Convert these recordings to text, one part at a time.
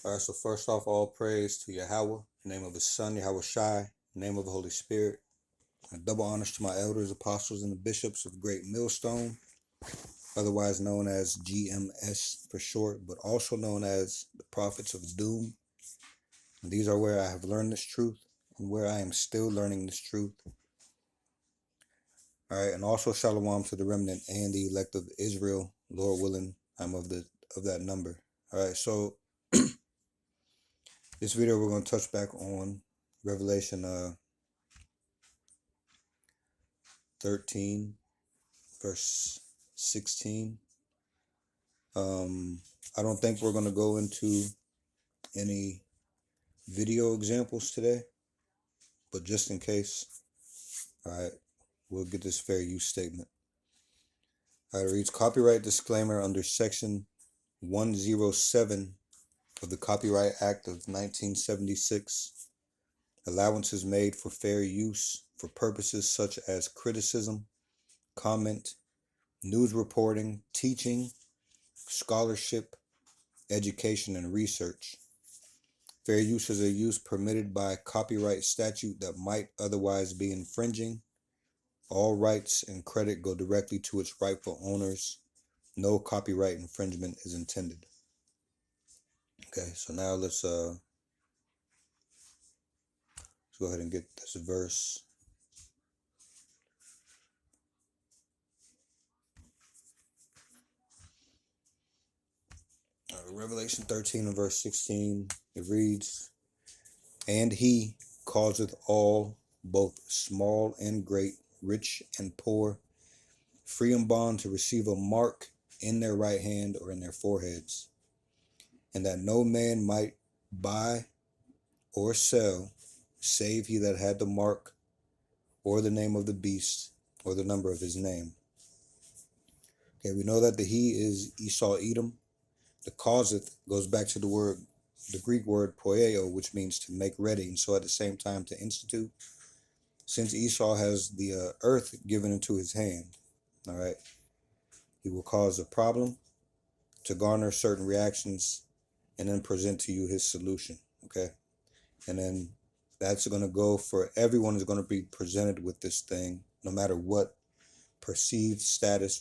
All right, so first off, all praise to Yahweh, in the name of his son, Yahweh Shai, in the name of the Holy Spirit. And double honors to my elders, apostles, and the bishops of Great Millstone, otherwise known as GMS for short, but also known as the Prophets of Doom. And these are where I have learned this truth and where I am still learning this truth. All right, and also shalom to the remnant and the elect of Israel. Lord willing, I'm of that number. All right, so this video we're going to touch back on Revelation 13 verse 16. I don't think we're going to go into any video examples today, but just in case, all right, we'll get this fair use statement. All right, it reads, copyright disclaimer under section 107 of the Copyright Act of 1976. Allowances made for fair use for purposes such as criticism, comment, news reporting, teaching, scholarship, education, and research. Fair use is a use permitted by copyright statute that might otherwise be infringing. All rights and credit go directly to its rightful owners. No copyright infringement is intended. Okay, so now let's go ahead and get this verse. Revelation 13 and verse 16, it reads, and he causeth all, both small and great, rich and poor, free and bond, to receive a mark in their right hand or in their foreheads, and that no man might buy or sell, save he that had the mark, or the name of the beast, or the number of his name. Okay, we know that the he is Esau, Edom. The causeth goes back to the Greek word poieo, which means to make ready, and so at the same time to institute. Since Esau has the earth given into his hand, all right, he will cause a problem to garner certain reactions and then present to you his solution, okay? And then that's going to go for everyone is going to be presented with this thing, no matter what perceived status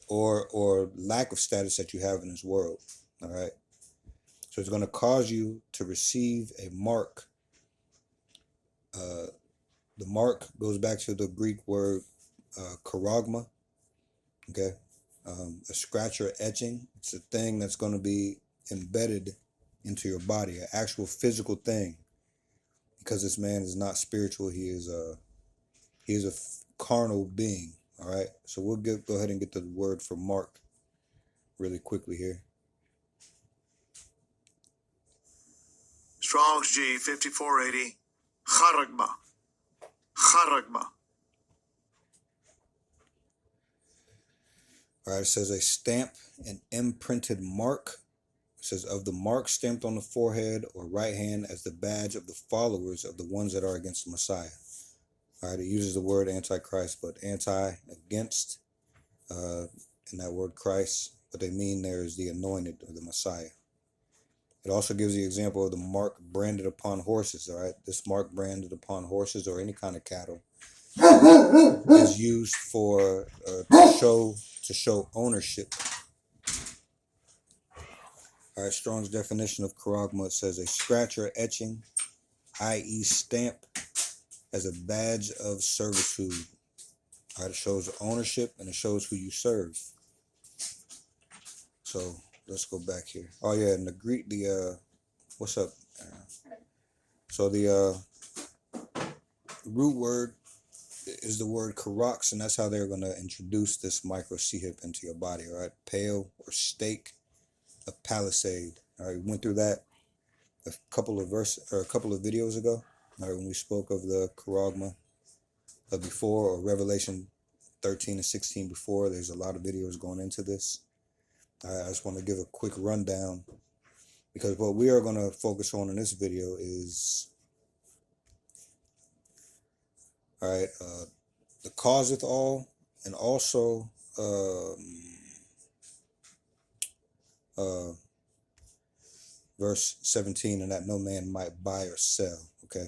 or lack of status that you have in this world, all right? So it's going to cause you to receive a mark. The mark goes back to the Greek word charagma, okay? A scratch or etching. It's a thing that's going to be embedded into your body, an actual physical thing, because this man is not spiritual. He is a carnal being. All right, so we'll go ahead and get the word for mark really quickly here. Strong's G 5480, charagma. All right, it says a stamp, an imprinted mark. It says of the mark stamped on the forehead or right hand as the badge of the followers of the ones that are against the Messiah. All right, it uses the word antichrist, but anti, against, in that word Christ, what they mean there is the anointed or the Messiah. It also gives the example of the mark branded upon horses, all right? This mark branded upon horses or any kind of cattle is used for to show ownership. All right, Strong's definition of charagma says a scratch or etching, i.e. stamp, as a badge of servitude. All right, it shows ownership and it shows who you serve. So let's go back here. Oh yeah, and the Greek, what's up? So the root word is the word karox, and that's how they're going to introduce this micro C-hip into your body, all right? Pale or stake, a palisade. All right, we went through that a couple of videos ago, all right, when we spoke of the charagma before, or Revelation 13 and 16 before. There's a lot of videos going into this. I just want to give a quick rundown, because what we are going to focus on in this video is, all right, the causeth all, and also verse 17, and that no man might buy or sell, okay,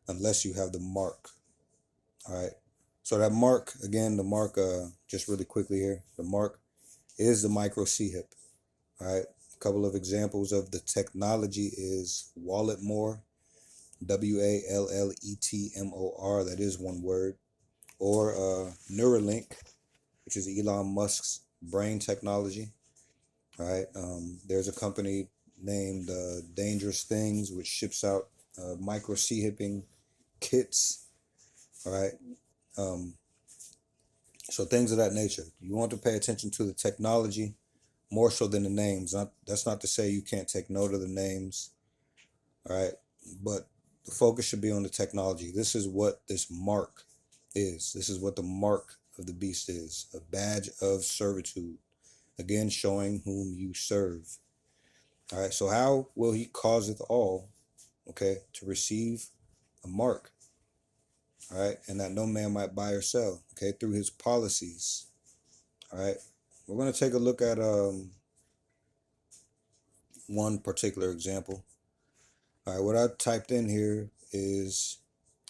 unless you have the mark. All right. So that mark, again, the mark, just really quickly here, the mark is the micro C hip. All right. A couple of examples of the technology is Walletmore, Walletmor, that is one word, or Neuralink, which is Elon Musk's brain technology. All right. There's a company named Dangerous Things, which ships out micro C hipping kits. All right. So things of that nature. You want to pay attention to the technology more so than the names. That's not to say you can't take note of the names. All right. But the focus should be on the technology. This is what this mark is. This is what the mark of the beast is. A badge of servitude. Again, showing whom you serve. All right. So how will he causeth all, okay, to receive a mark? All right. And that no man might buy or sell, okay, through his policies. All right. We're going to take a look at one particular example. All right. What I typed in here is,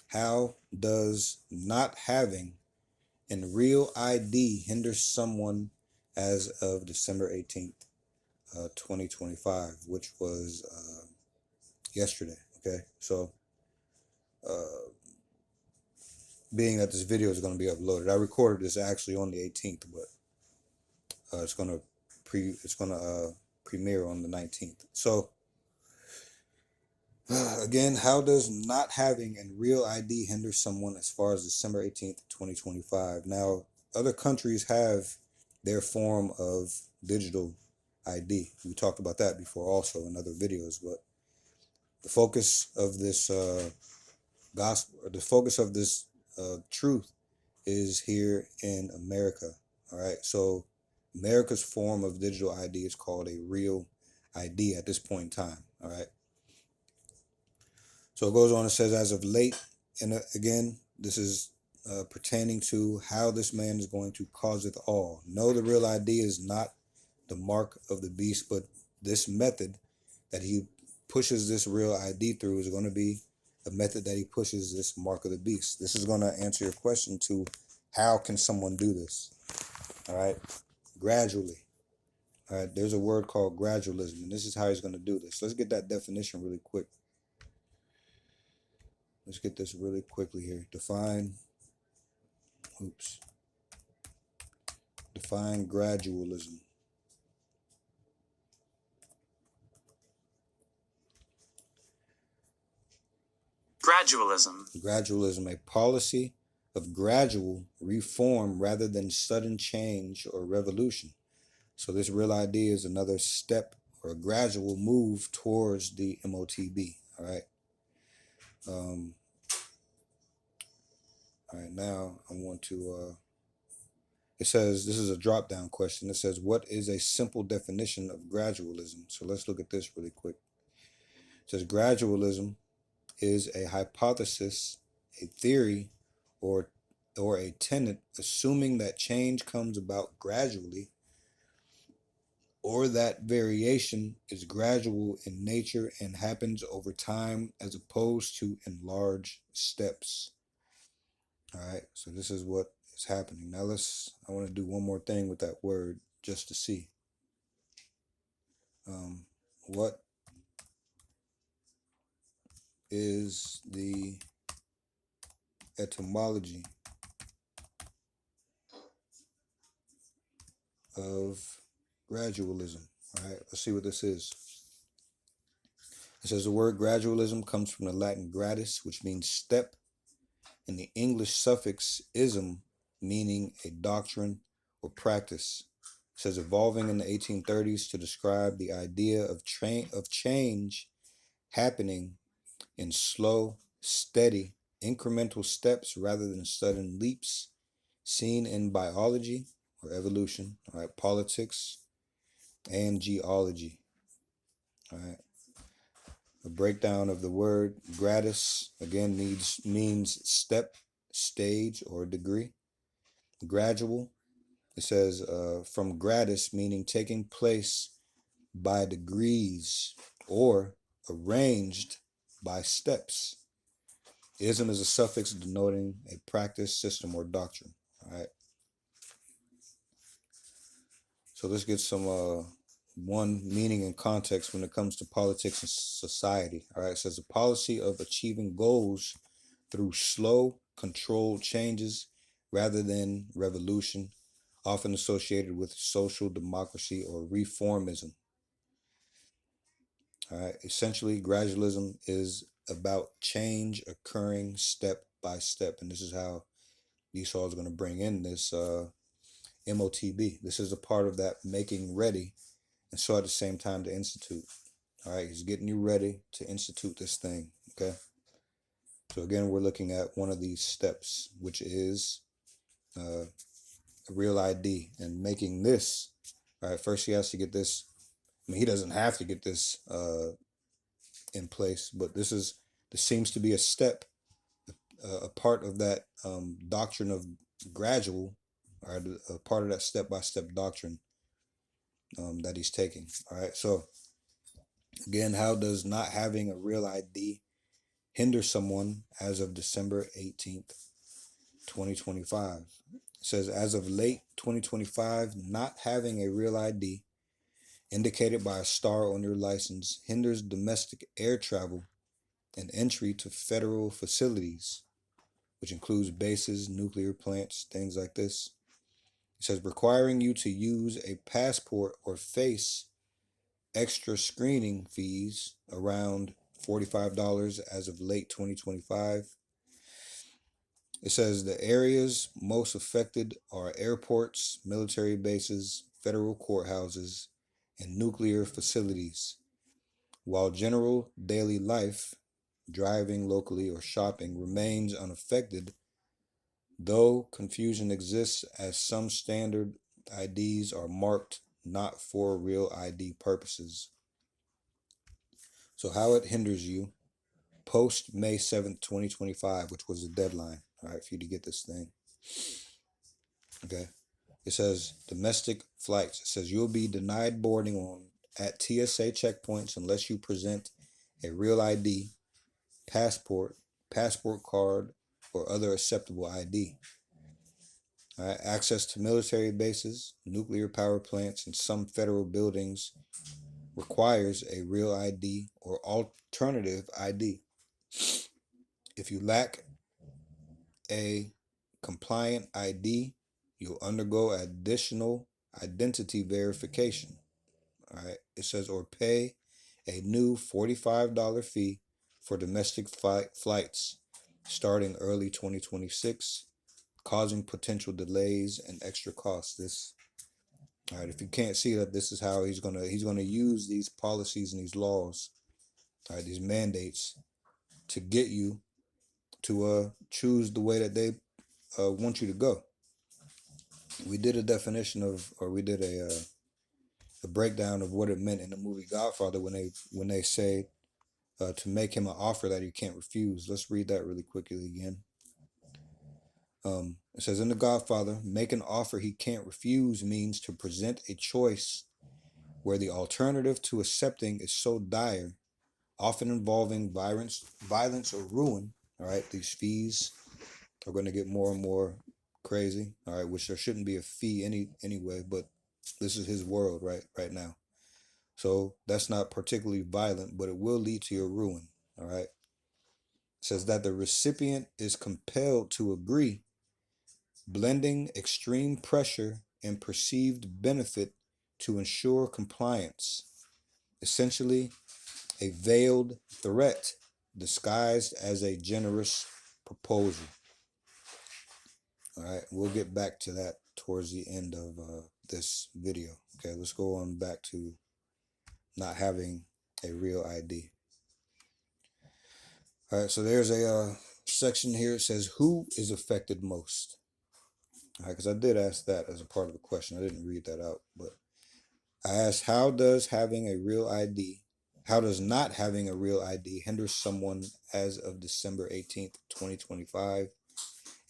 how does not having a real ID hinder someone as of December 18th, 2025, which was yesterday. Okay. So, being that this video is going to be uploaded, I recorded this actually on the 18th, but it's going to premiere on the 19th. So, again, how does not having a real ID hinder someone as far as December 18th, 2025? Now, other countries have their form of digital ID. We talked about that before also in other videos, but the focus of this gospel, or the focus of this truth, is here in America. All right. So America's form of digital ID is called a real ID at this point in time. All right. So it goes on and says, as of late, and again, this is pertaining to how this man is going to causeth all. No, the real ID is not the mark of the beast, but this method that he pushes this real ID through is going to be a method that he pushes this mark of the beast. This is going to answer your question to how can someone do this? All right, gradually. All right, there's a word called gradualism, and this is how he's going to do this. Let's get that definition really quick. Let's get this really quickly here. Define gradualism. Gradualism, a policy of gradual reform rather than sudden change or revolution. So this real idea is another step or a gradual move towards the MotB. All right. All right. Now I want to. It says, this is a drop down question. It says, what is a simple definition of gradualism? So let's look at this really quick. It says, gradualism is a hypothesis, a theory, or a tenet, assuming that change comes about gradually, or that variation is gradual in nature and happens over time as opposed to in large steps. All right, so this is what is happening. Now I want to do one more thing with that word just to see. What is the etymology of gradualism? All right, let's see what this is. It says the word gradualism comes from the Latin gradus, which means step, and the English suffix ism, meaning a doctrine or practice. It says evolving in the 1830s to describe the idea of change happening in slow, steady, incremental steps rather than sudden leaps, seen in biology or evolution, all right, politics, and geology. All right. A breakdown of the word gradus again means step, stage, or degree. Gradual, it says from gradus, meaning taking place by degrees or arranged by steps. Ism is a suffix denoting a practice, system, or doctrine. All right. So let's get some one meaning and context when it comes to politics and society. All right. It says a policy of achieving goals through slow, controlled changes rather than revolution, often associated with social democracy or reformism. All right. Essentially, gradualism is about change occurring step by step, and this is how Esau is going to bring in this MotB. This is a part of that making ready, and so at the same time to institute. All right, he's getting you ready to institute this thing. Okay. So again, we're looking at one of these steps, which is a real ID, and making this. All right. First, he has to get this. I mean, he doesn't have to get this in place, but this seems to be a step, a part of that doctrine of gradual, or a part of that step-by-step doctrine that he's taking. All right. So again, how does not having a real ID hinder someone as of December 18th, 2025? It says, as of late 2025, not having a real ID indicated by a star on your license hinders domestic air travel and entry to federal facilities, which includes bases, nuclear plants, things like this. It says requiring you to use a passport or face extra screening fees around $45 as of late 2025. It says the areas most affected are airports, military bases, federal courthouses, and nuclear facilities, while general daily life, driving locally or shopping, remains unaffected, though confusion exists as some standard IDs are marked not for real ID purposes. So how it hinders you post May 7th, 2025, which was the deadline, all right, for you to get this thing. Okay. It says domestic flights. It says you'll be denied boarding at TSA checkpoints unless you present a real ID, passport card, or other acceptable ID. All right. Access to military bases, nuclear power plants, and some federal buildings requires a real ID or alternative ID. If you lack a compliant ID, you'll undergo additional identity verification. All right. It says, or pay a new $45 fee for domestic flights starting early 2026, causing potential delays and extra costs. All right. If you can't see that, this is how he's gonna use these policies and these laws, all right, these mandates, to get you to choose the way that they want you to go. We did a definition of, or we did a breakdown of what it meant in the movie Godfather when they say to make him an offer that he can't refuse. Let's read that really quickly again. It says in The Godfather, make an offer he can't refuse means to present a choice where the alternative to accepting is so dire, often involving violence or ruin. All right, these fees are going to get more and more crazy. All right, which there shouldn't be a fee anyway, but this is his world right now. So that's not particularly violent, but it will lead to your ruin. All right. It says that the recipient is compelled to agree, blending extreme pressure and perceived benefit to ensure compliance. Essentially, a veiled threat disguised as a generous proposal. All right, we'll get back to that towards the end of this video. Okay, let's go on back to not having a real ID. All right, so there's a section here. It says, who is affected most? All right, because I did ask that as a part of the question. I didn't read that out, but I asked, how does not having a real ID hinder someone as of December 18th, 2025?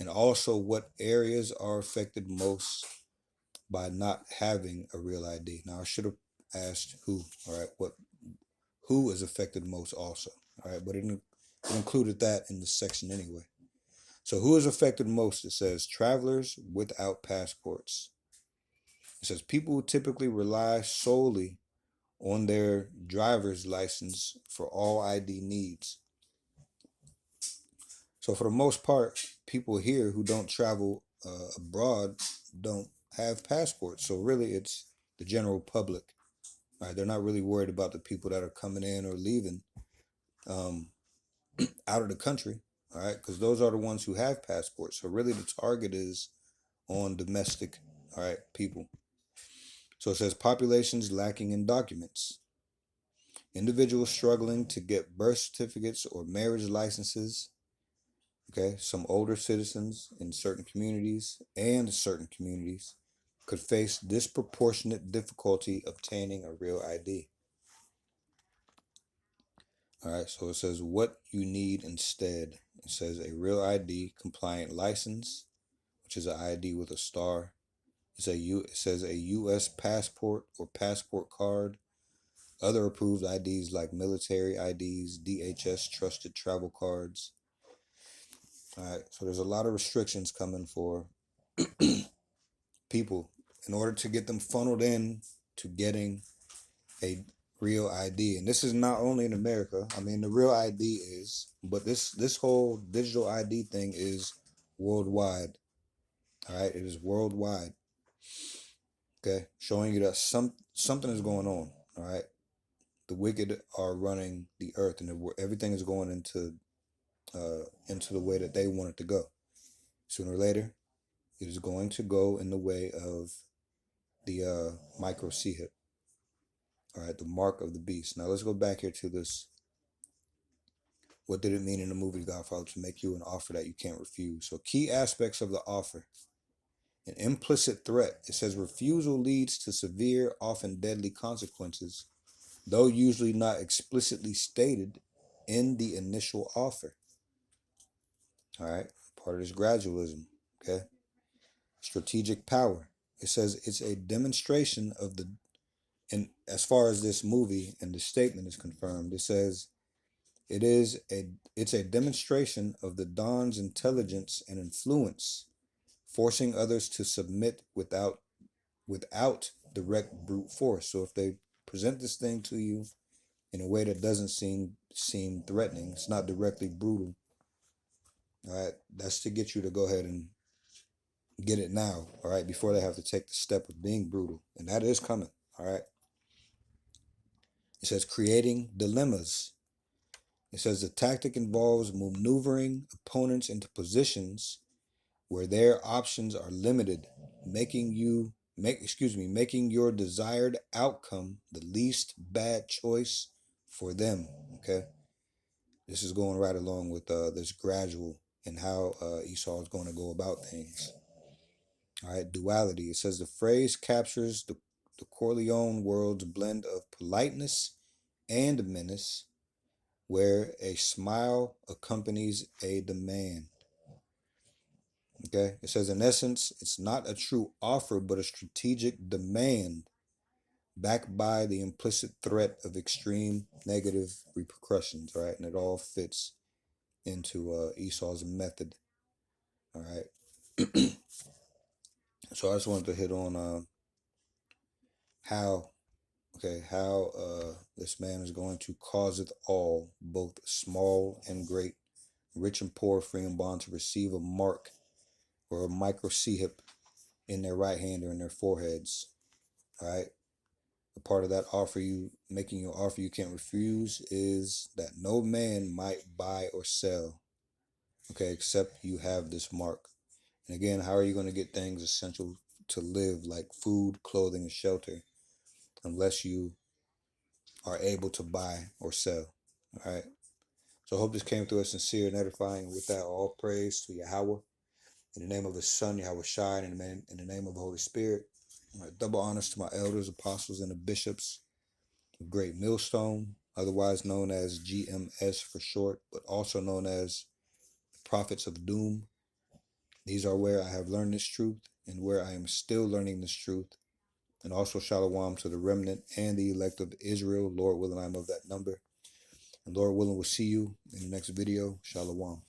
And also, what areas are affected most by not having a real ID? Now, I should have asked who, all right, who is affected most also, all right, but it included that in the section anyway. So who is affected most? It says travelers without passports. It says people who typically rely solely on their driver's license for all ID needs. So for the most part, people here who don't travel abroad don't have passports. So really, it's the general public. Right? They're not really worried about the people that are coming in or leaving um, out of the country. All right, because those are the ones who have passports. So really, the target is on domestic, all right, people. So it says populations lacking in documents, individuals struggling to get birth certificates or marriage licenses. Okay, some older citizens in certain communities could face disproportionate difficulty obtaining a real ID. All right, so it says what you need instead. It says a real ID compliant license, which is an ID with a star. It says a U.S. passport or passport card. Other approved IDs like military IDs, DHS trusted travel cards. All right, so there's a lot of restrictions coming for people in order to get them funneled in to getting a real ID. And this is not only in America. I mean, the real ID is, but this whole digital ID thing is worldwide. All right, it is worldwide. Okay, showing you that something is going on. All right, the wicked are running the earth, and everything is going into the way that they want it to go. Sooner or later, it is going to go in the way of the micro hip. All right, the mark of the beast. Now let's go back here to this. What did it mean in the movie Godfather to make you an offer that you can't refuse? So key aspects of the offer. An implicit threat. It says refusal leads to severe, often deadly consequences, though usually not explicitly stated in the initial offer. All right, part of this gradualism. Okay, strategic power. It says it's a demonstration of the, and as far as this movie and the statement is confirmed, it says it's a demonstration of the Don's intelligence and influence, forcing others to submit without direct brute force. So if they present this thing to you in a way that doesn't seem threatening, it's not directly brutal. All right, that's to get you to go ahead and get it now. All right, before they have to take the step of being brutal, and that is coming. All right. It says creating dilemmas. It says the tactic involves maneuvering opponents into positions where their options are limited, making your desired outcome the least bad choice for them. Okay, this is going right along with this gradual and how Esau is going to go about things. All right, duality. It says the phrase captures the Corleone world's blend of politeness and menace, where a smile accompanies a demand. Okay, it says in essence, it's not a true offer, but a strategic demand backed by the implicit threat of extreme negative repercussions, right? And it all fits into Esau's method, all right? So I just wanted to hit on how this man is going to causeth all, both small and great, rich and poor, free and bond, to receive a mark or a microchip in their right hand or in their foreheads. All right. A part of that making your offer you can't refuse is that no man might buy or sell, okay, except you have this mark. And again, how are you going to get things essential to live like food, clothing, and shelter unless you are able to buy or sell? All right. So I hope this came through as sincere and edifying. With that, all praise to Yahweh. In the name of his son, Yahweh Shai, in the name of the Holy Spirit. Double honors to my elders, apostles, and the bishops of Great Millstone, otherwise known as GMS for short, but also known as the Prophets of Doom. These are where I have learned this truth and where I am still learning this truth. And also shalom to the remnant and the elect of Israel. Lord willing, I'm of that number. And Lord willing, we'll see you in the next video. Shalom.